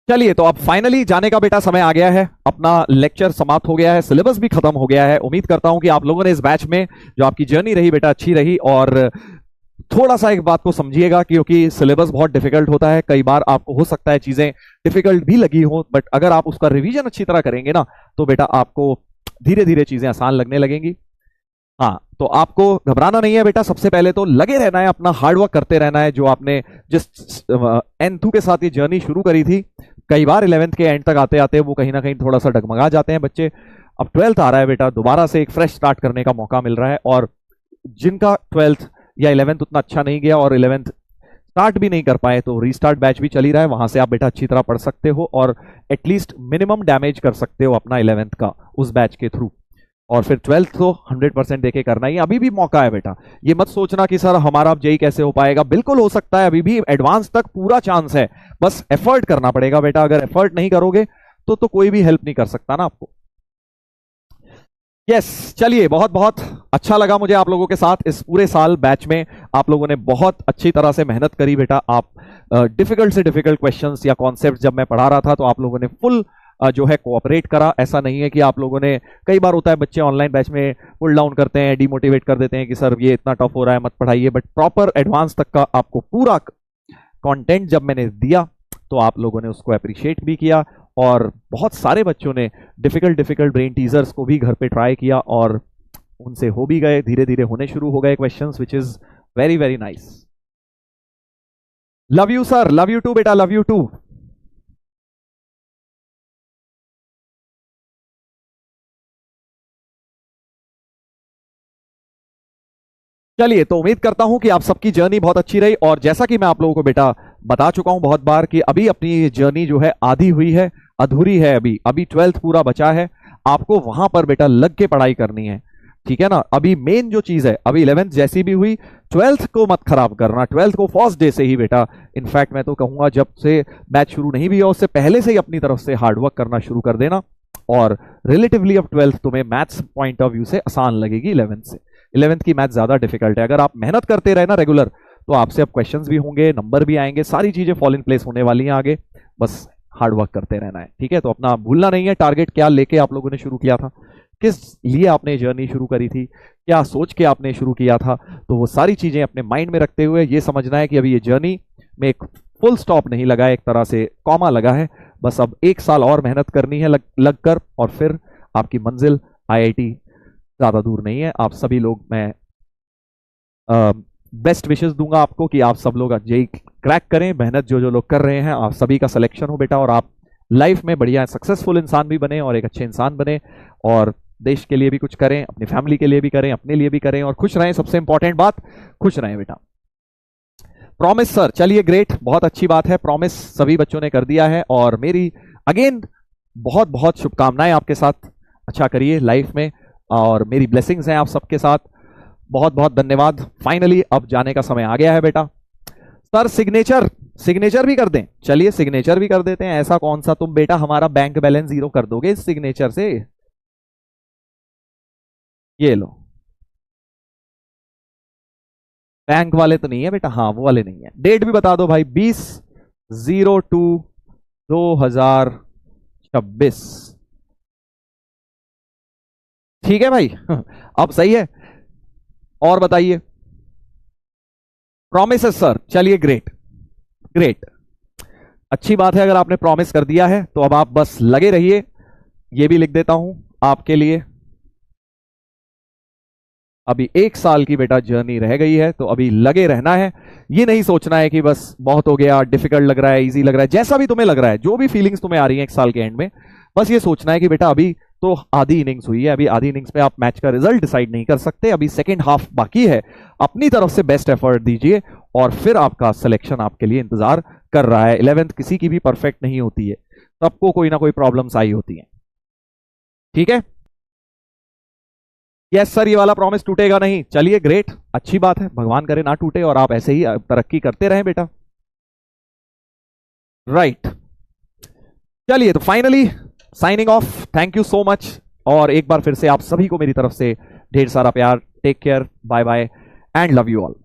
चलिए, तो अब फाइनली जाने का बेटा समय आ गया है, अपना लेक्चर समाप्त हो गया है, सिलेबस भी खत्म हो गया है। उम्मीद करता हूं कि आप लोगों ने इस बैच में जो आपकी जर्नी रही बेटा अच्छी रही। और थोड़ा सा एक बात को समझिएगा, क्योंकि सिलेबस बहुत डिफिकल्ट होता है, कई बार आपको हो सकता है चीजें डिफिकल्ट भी लगी हो, बट अगर आप उसका रिवीजन अच्छी तरह करेंगे ना, तो बेटा आपको धीरे धीरे चीजें आसान लगने लगेंगी। हाँ, तो आपको घबराना नहीं है बेटा, सबसे पहले तो लगे रहना है, अपना हार्डवर्क करते रहना है। जो आपने जिस एंथू के साथ ये जर्नी शुरू करी थी, कई बार 11th के एंड तक आते आते वो कहीं ना कहीं थोड़ा सा डगमगा जाते हैं बच्चे। अब 12th आ रहा है बेटा, दोबारा से एक फ्रेश स्टार्ट करने का मौका मिल रहा है। और जिनका 12th या 11th उतना अच्छा नहीं गया और 11th स्टार्ट भी नहीं कर पाए, तो रीस्टार्ट बैच भी चल ही रहा है, वहां से आप बेटा अच्छी तरह पढ़ सकते हो और एटलीस्ट मिनिमम डैमेज कर सकते हो अपना 11th का उस बैच के थ्रू। और फिर 12th तो 100% देके करना ही, अभी भी मौका है बेटा। ये मत सोचना कि सर हमारा अब जेई कैसे हो पाएगा, बिल्कुल हो सकता है, अभी भी एडवांस तक पूरा चांस है, बस एफर्ट करना पड़ेगा बेटा। अगर एफर्ट नहीं करोगे तो कोई भी हेल्प नहीं कर सकता ना आपको। यस, चलिए, बहुत बहुत अच्छा लगा मुझे आप लोगों के साथ इस पूरे साल बैच में। आप लोगों ने बहुत अच्छी तरह से मेहनत करी बेटा। आप डिफिकल्ट से डिफिकल्ट क्वेश्चंस या कॉन्सेप्ट जब मैं पढ़ा रहा था, तो आप लोगों ने फुल जो है कोऑपरेट करा। ऐसा नहीं है कि आप लोगों ने, कई बार होता है बच्चे ऑनलाइन बैच में पुल डाउन करते हैं, डिमोटिवेट कर देते हैं कि सर ये इतना टफ हो रहा है, मत पढ़ाइए। बट प्रॉपर एडवांस तक का आपको पूरा कंटेंट जब मैंने दिया, तो आप लोगों ने उसको अप्रिशिएट भी किया। और बहुत सारे बच्चों ने डिफिकल्ट ब्रेन टीजर्स को भी घर पे ट्राई किया और उनसे हो भी गए, धीरे धीरे होने शुरू हो गए questions, which is very very nice. Love you sir, love you too बेटा, लव यू टू। चलिए, तो उम्मीद करता हूं कि आप सबकी जर्नी बहुत अच्छी रही। और जैसा कि मैं आप लोगों को बेटा बता चुका हूं बहुत बार कि अभी अपनी जर्नी जो है आधी हुई है, अधूरी है। अभी अभी 12th पूरा बचा है, आपको वहां पर बेटा लग के पढ़ाई करनी है, ठीक है ना। अभी मेन जो चीज है, अभी 11th जैसी भी हुई, 12th को मत खराब करना। 12th को फर्स्ट डे से ही बेटा, इनफैक्ट मैं तो कहूंगा जब से बैच शुरू नहीं भी हो उससे पहले से ही अपनी तरफ से हार्डवर्क करना शुरू कर देना। और रिलेटिवली अब 12th तुम्हें मैथ्स पॉइंट ऑफ व्यू से आसान लगेगी 11th से। 11th की मैथ ज्यादा डिफिकल्ट है। अगर आप मेहनत करते रहे ना रेगुलर, तो आपसे अब क्वेश्चंस भी होंगे, नंबर भी आएंगे, सारी चीजें फॉल इन प्लेस होने वाली हैं आगे। बस हार्ड वर्क करते रहना है, ठीक है। तो अपना भूलना नहीं है, टारगेट क्या लेके आप लोगों ने शुरू किया था, किस लिए आपने जर्नी शुरू करी थी, क्या सोच के आपने शुरू किया था, तो वो सारी चीजें अपने माइंड में रखते हुए ये समझना है कि अभी ये जर्नी में एक फुल स्टॉप नहीं लगा है, एक तरह से कॉमा लगा है। बस अब 1 साल और मेहनत करनी है लग कर, और फिर आपकी मंजिल आईआईटी ज्यादा दूर नहीं है। आप सभी लोग, मैं बेस्ट विशेस दूंगा आपको कि आप सब लोग जेई क्रैक करें। मेहनत जो जो लोग कर रहे हैं, आप सभी का सिलेक्शन हो बेटा, और आप लाइफ में बढ़िया सक्सेसफुल इंसान भी बने और एक अच्छे इंसान बने, और देश के लिए भी कुछ करें, अपनी फैमिली के लिए भी करें, अपने लिए भी करें, और खुश रहें। सबसे इंपॉर्टेंट बात, खुश रहें बेटा। प्रॉमिस सर, चलिए ग्रेट, बहुत अच्छी बात है। प्रॉमिस सभी बच्चों ने कर दिया है, और मेरी अगेन बहुत बहुत शुभकामनाएं आपके साथ। अच्छा करिए लाइफ में, और मेरी ब्लेसिंग्स हैं आप सबके साथ। बहुत बहुत धन्यवाद। फाइनली अब जाने का समय आ गया है बेटा। सर सिग्नेचर भी कर दें? चलिए सिग्नेचर भी कर देते हैं। ऐसा कौन सा तुम बेटा हमारा बैंक बैलेंस जीरो कर दोगे इस सिग्नेचर से? ये लो, बैंक वाले तो नहीं है बेटा, हाँ वो वाले नहीं है। डेट भी बता दो भाई, 20/02/2026। ठीक है भाई अब सही है। और बताइए। प्रॉमिस है सर, चलिए ग्रेट ग्रेट, अच्छी बात है। अगर आपने प्रॉमिस कर दिया है तो अब आप बस लगे रहिए। ये भी लिख देता हूं आपके लिए। अभी 1 साल की बेटा जर्नी रह गई है, तो अभी लगे रहना है। ये नहीं सोचना है कि बस बहुत हो गया, डिफिकल्ट लग रहा है, इजी लग रहा है, जैसा भी तुम्हें लग रहा है, जो भी फीलिंग्स तुम्हें आ रही हैं 1 साल के एंड में, बस ये सोचना है कि बेटा अभी तो आधी इनिंग्स हुई है, अभी आधी इनिंग्स में आप मैच का रिजल्ट डिसाइड नहीं कर सकते, अभी सेकेंड हाफ बाकी है। अपनी तरफ से बेस्ट एफर्ट दीजिए, और फिर आपका सिलेक्शन आपके लिए इंतजार कर रहा है। 11th किसी की भी परफेक्ट नहीं होती है, सबको कोई ना कोई प्रॉब्लम्स आई होती हैं, ठीक है। यस सर, ये वाला प्रॉमिस टूटेगा नहीं। चलिए ग्रेट, अच्छी बात है, भगवान करे ना टूटे, और आप ऐसे ही तरक्की करते रहें बेटा। राइट, चलिए तो finally signing off. Thank you so much, और एक बार फिर से आप सभी को मेरी तरफ से ढेर सारा प्यार। Take care, bye bye, and love you all.